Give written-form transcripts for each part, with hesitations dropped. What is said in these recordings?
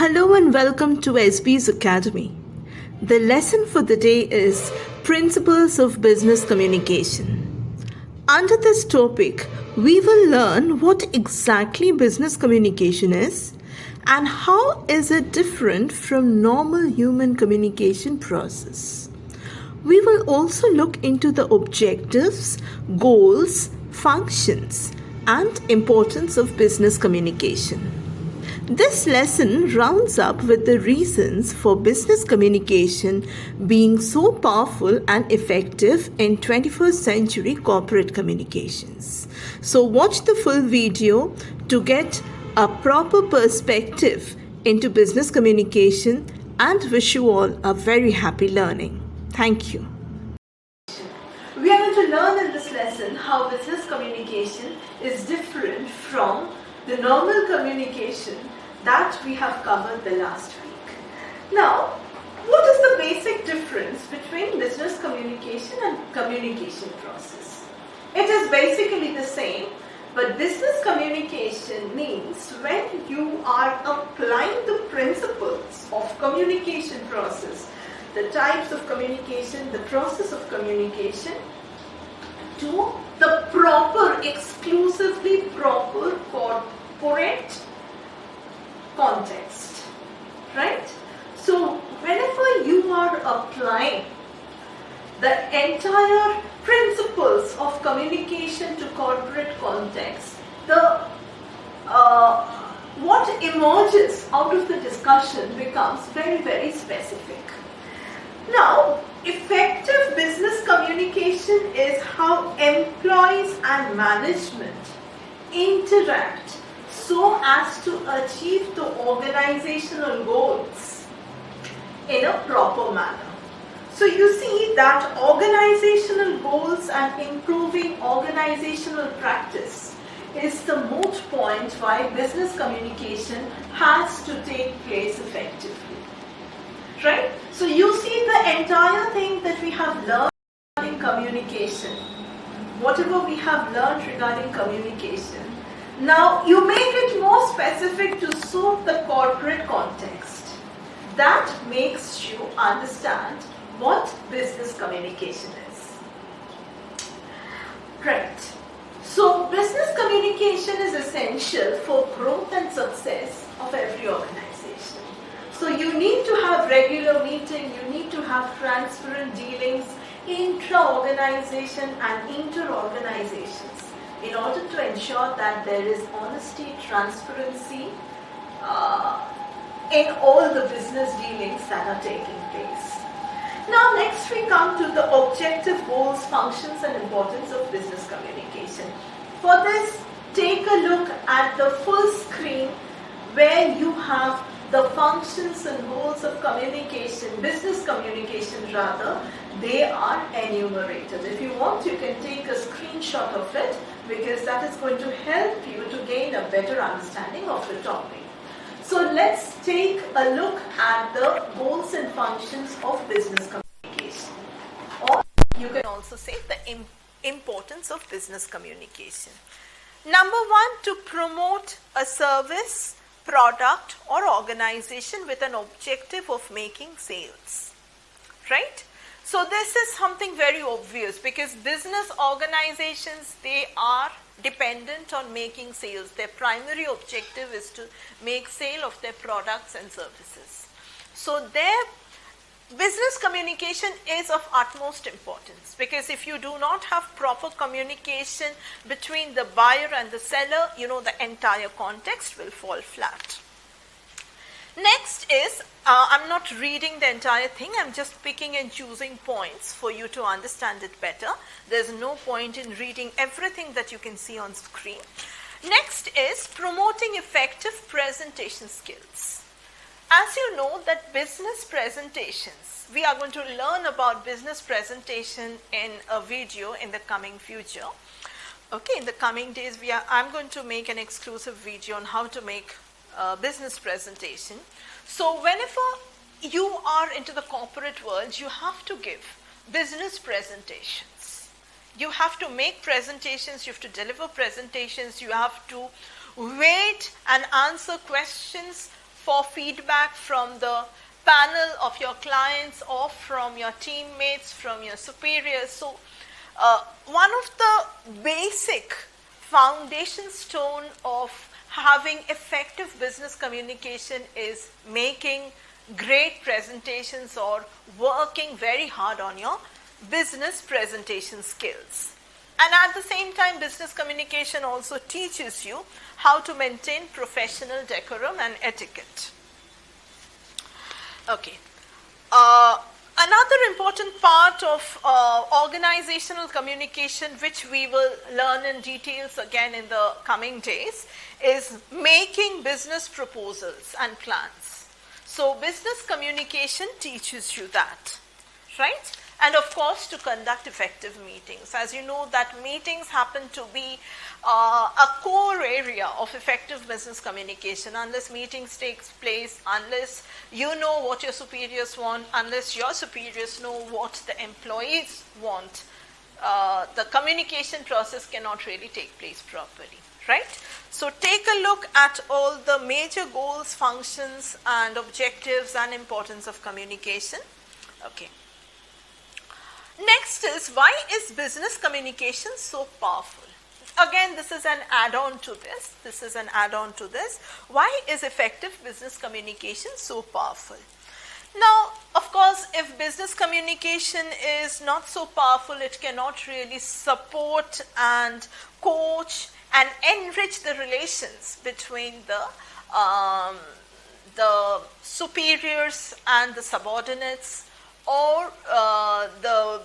Hello and welcome to SB's Academy. The lesson for the day is Principles of Business Communication. Under this topic, we will learn what exactly business communication is and how is it different from normal human communication process. We will also look into the objectives, goals, functions, and importance of business communication. This lesson rounds up with the reasons for business communication being so powerful and effective in 21st century corporate communications. So watch the full video to get a proper perspective into business communication and wish you all a very happy learning. Thank you. We are going to learn in this lesson how business communication is different from the normal communication that we have covered the last week. Now, what is the basic difference between business communication and communication process? It is basically the same, but business communication means when you are applying the principles of communication process, the types of communication, the process of communication, to the proper, exclusively proper corporate context, right? So whenever you are applying the entire principles of communication to corporate context, what emerges out of the discussion becomes very, very specific. Now, effective business communication is how employees and management interact so as to achieve the organizational goals in a proper manner. So you see that organizational goals and improving organizational practice is the moot point why business communication has to take place effectively. Right? So you see the entire thing that we have learned regarding communication, whatever we have learned regarding communication. Now you make it more specific to suit the corporate context. That makes you understand what business communication is. Right. So business communication is essential for growth and success of every organization. So you need to have regular meeting, you need to have transparent dealings intra-organization and inter-organizations in order to ensure that there is honesty, transparency in all the business dealings that are taking place. Now next we come to the objective, goals, functions and importance of business communication. For this, take a look at the full screen where you have the functions and goals of communication, business communication rather, they are enumerated. If you want, you can take a screenshot of it because that is going to help you to gain a better understanding of the topic. So let's take a look at the goals and functions of business communication. Or you can also say the importance of business communication. Number one, to promote a service, product or organization with an objective of making sales, right? So this is something very obvious because business organizations, they are dependent on making sales. Their primary objective is to make sale of their products and services. So their business communication is of utmost importance because if you do not have proper communication between the buyer and the seller, the entire context will fall flat. Next is, I'm not reading the entire thing, I'm just picking and choosing points for you to understand it better. There's no point in reading everything that you can see on screen. Next is promoting effective presentation skills. As you know that business presentations, we are going to learn about business presentation in a video in the coming future. Okay, in the coming days, I'm going to make an exclusive video on how to make a business presentation. So whenever you are into the corporate world, you have to give business presentations. You have to make presentations, you have to deliver presentations, you have to wait and answer questions for feedback from the panel of your clients or from your teammates, from your superiors. So one of the basic foundation stone of having effective business communication is making great presentations or working very hard on your business presentation skills. And at the same time, business communication also teaches you how to maintain professional decorum and etiquette. Okay. Another important part of organizational communication, which we will learn in details again in the coming days, is making business proposals and plans. So business communication teaches you that, right? And of course, to conduct effective meetings. As you know, that meetings happen to be a core area of effective business communication. Unless meetings takes place, unless you know what your superiors want, unless your superiors know what the employees want, the communication process cannot really take place properly, right? So take a look at all the major goals, functions, and objectives and importance of communication. Okay. Next is, why is business communication so powerful? Again, this is an add-on to this. Why is effective business communication so powerful? Now, of course, if business communication is not so powerful, it cannot really support and coach and enrich the relations between the superiors and the subordinates, or the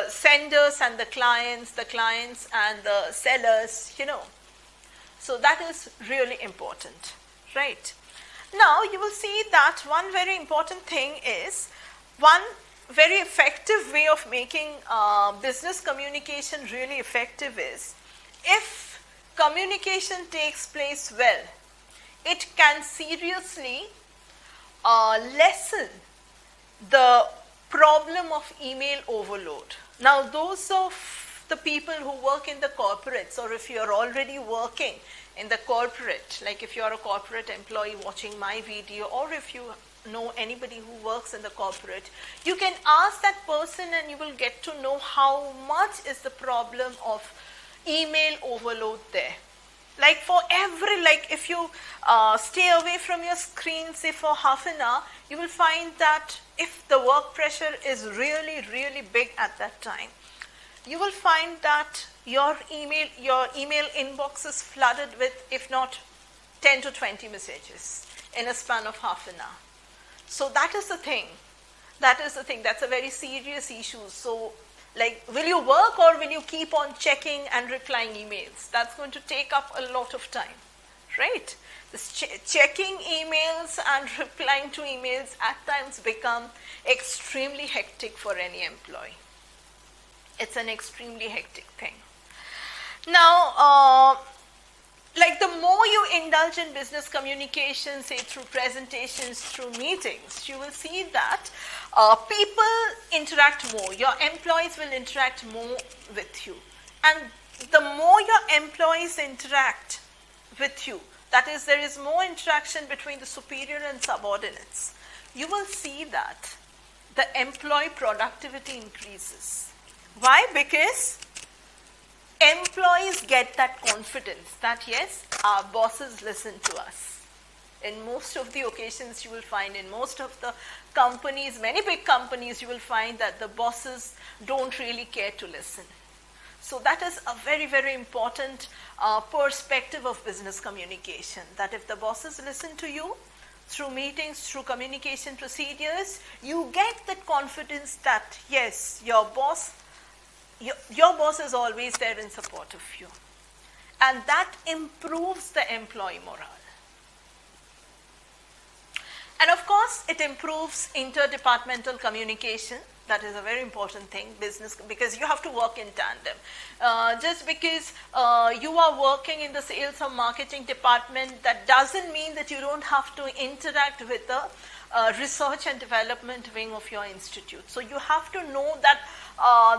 senders and the clients and the sellers, So that is really important, right? Now you will see that one very important thing is, one very effective way of making business communication really effective is, if communication takes place well, it can seriously lessen the problem of email overload. Now, those of the people who work in the corporates, or if you're already working in the corporate, like if you're a corporate employee watching my video, or if you know anybody who works in the corporate, you can ask that person and you will get to know how much is the problem of email overload there. Like for every, if you stay away from your screen, say for half an hour, you will find that if the work pressure is really, really big at that time, you will find that your email inbox is flooded with, if not 10 to 20 messages in a span of half an hour. So that is the thing. That's a very serious issue. So, will you work or will you keep on checking and replying emails? That's going to take up a lot of time, right? This checking emails and replying to emails at times become extremely hectic for any employee. It's an extremely hectic thing. Now, the more you indulge in business communication, say through presentations, through meetings, you will see that people interact more. Your employees will interact more with you. And the more your employees interact with you, that is, there is more interaction between the superior and subordinates, you will see that the employee productivity increases. Why? Because employees get that confidence that yes, our bosses listen to us. In most of the occasions you will find, in most of the companies, many big companies, you will find that the bosses don't really care to listen. So that is a very, very important perspective of business communication, that if the bosses listen to you through meetings, through communication procedures, you get that confidence that yes, your boss is always there in support of you. And that improves the employee morale. And of course, it improves interdepartmental communication. That is a very important thing, because you have to work in tandem. Just because you are working in the sales or marketing department, that doesn't mean that you don't have to interact with the research and development wing of your institute. So you have to know that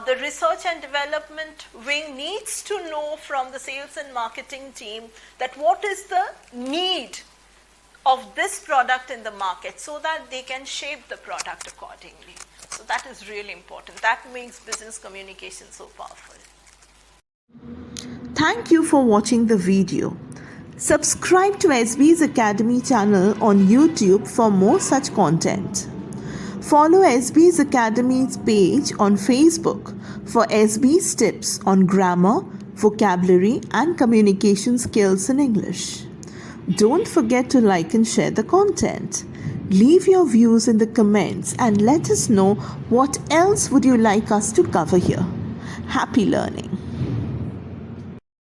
the research and development wing needs to know from the sales and marketing team that what is the need of this product in the market so that they can shape the product accordingly. So that is really important. That makes business communication so powerful. Thank you for watching the video. Subscribe to SB's Academy channel on YouTube for more such content. Follow SB's Academy's page on Facebook for SB's tips on grammar, vocabulary and communication skills in English. Don't forget to like and share the content. Leave your views in the comments and let us know what else would you like us to cover here. Happy learning!